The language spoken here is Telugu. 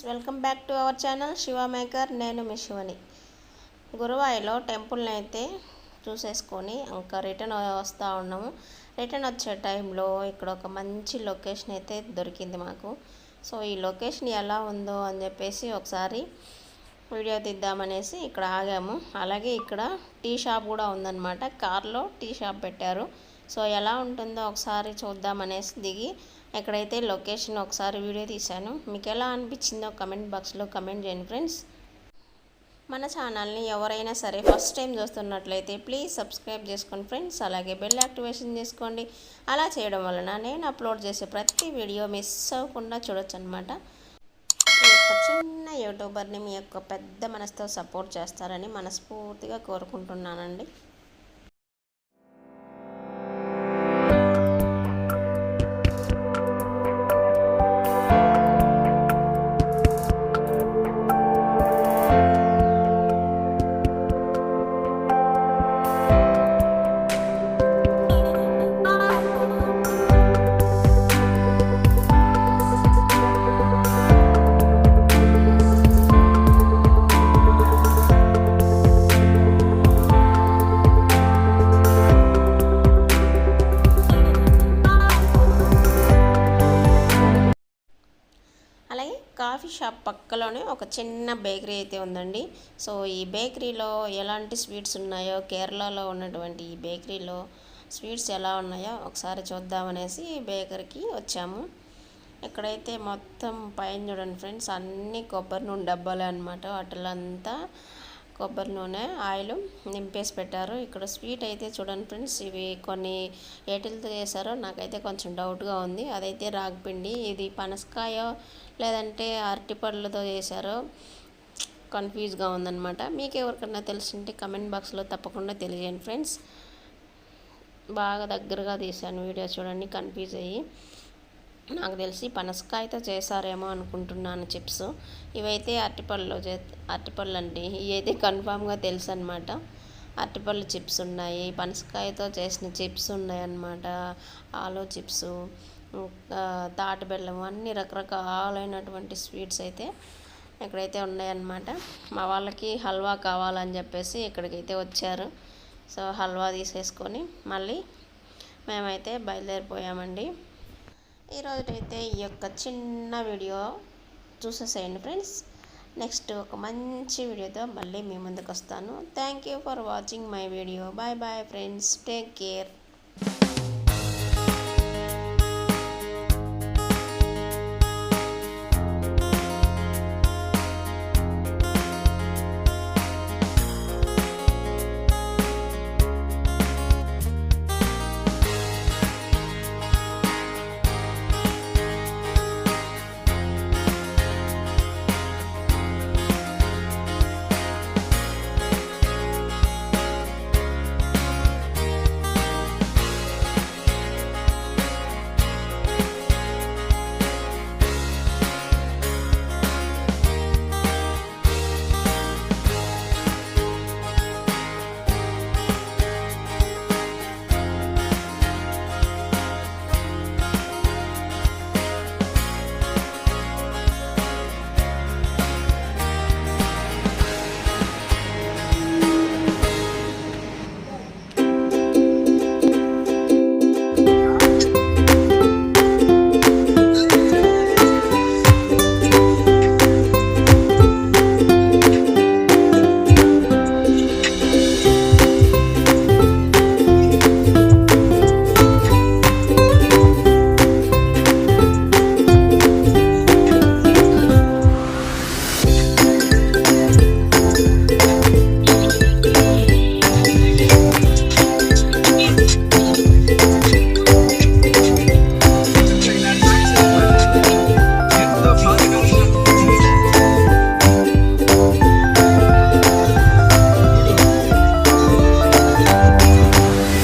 Welcome back to our channel Shiva maker. నేను మీ శివని. గురువాయిలో టెంపుల్ని అయితే చూసేసుకొని ఇంకా రిటర్న్ వస్తూ ఉన్నాము. రిటర్న్ వచ్చే టైంలో ఇక్కడ ఒక మంచి లొకేషన్ అయితే దొరికింది మాకు. సో ఈ లొకేషన్ ఎలా ఉందో అని చెప్పేసి ఒకసారి వీడియో తీద్దామనేసి ఇక్కడ ఆగాము. అలాగే ఇక్కడ టీ షాప్ కూడా ఉందన్నమాట. కార్లో టీ షాప్ పెట్టారు. సో ఎలా ఉంటుందో ఒకసారి చూద్దామనేసి దిగి ఎక్కడైతే లొకేషన్ ఒకసారి వీడియో తీశాను. మీకు ఎలా అనిపించిందో కమెంట్ బాక్స్లో కమెంట్ చేయండి ఫ్రెండ్స్. మన ఛానల్ని ఎవరైనా సరే ఫస్ట్ టైం చూస్తున్నట్లయితే ప్లీజ్ సబ్స్క్రైబ్ చేసుకోండి ఫ్రెండ్స్. అలాగే బెల్ యాక్టివేషన్ చేసుకోండి. అలా చేయడం వలన నేను అప్లోడ్ చేసే ప్రతి వీడియో మిస్ అవ్వకుండా చూడొచ్చు అనమాట. మీ యొక్క చిన్న యూట్యూబర్ని మీ యొక్క పెద్ద మనసుతో సపోర్ట్ చేస్తారని మనస్ఫూర్తిగా కోరుకుంటున్నానండి. అలాగే కాఫీ షాప్ పక్కలోనే ఒక చిన్న బేకరీ అయితే ఉందండి. సో ఈ బేకరీలో ఎలాంటి స్వీట్స్ ఉన్నాయో, కేరళలో ఉన్నటువంటి ఈ బేకరీలో స్వీట్స్ ఎలా ఉన్నాయో ఒకసారి చూద్దామనేసి బేకరీకి వచ్చాము. ఇక్కడైతే మొత్తం పైన చూడండి ఫ్రెండ్స్, అన్నీ కొబ్బరి నూనె డబ్బాలే అనమాట. వాటిలంతా కొబ్బరి నూనె ఆయిల్ నింపేసి పెట్టారు. ఇక్కడ స్వీట్ అయితే చూడండి ఫ్రెండ్స్, ఇవి కొన్ని ఏటిలతో చేశారో నాకైతే కొంచెం డౌట్గా ఉంది. అదైతే రాగిపిండి, ఇది పనసకాయ లేదంటే అరటిపళ్ళతో చేశారో కన్ఫ్యూజ్గా ఉందన్నమాట. మీకు ఎవరికన్నా తెలిసింటే కమెంట్ బాక్స్లో తప్పకుండా తెలియజేయండి ఫ్రెండ్స్. బాగా దగ్గరగా తీశాను వీడియో, చూడండి కన్ఫ్యూజ్ అయ్యి. నాకు తెలిసి పనసకాయతో చేశారేమో అనుకుంటున్నాను చిప్స్. ఇవైతే అరటిపళ్ళు అండి. ఇవి అయితే కన్ఫామ్గా తెలుసు అనమాట. అరటిపళ్ళు చిప్స్ ఉన్నాయి, పనసకాయతో చేసిన చిప్స్ ఉన్నాయన్నమాట, ఆలు చిప్స్, తాటి బెల్లం, అన్ని రకరకాలైనటువంటి స్వీట్స్ అయితే ఇక్కడైతే ఉన్నాయన్నమాట. మా వాళ్ళకి హల్వా కావాలని చెప్పేసి ఇక్కడికైతే వచ్చారు. సో హల్వా తీసేసుకొని మళ్ళీ మేమైతే బయలుదేరిపోయామండి. ఈరోజైతే ఈ యొక్క చిన్న వీడియో చూసేసేయండి ఫ్రెండ్స్. నెక్స్ట్ ఒక మంచి వీడియోతో మళ్ళీ మీ ముందుకు వస్తాను. Thank you for watching my video. Bye bye friends, take care.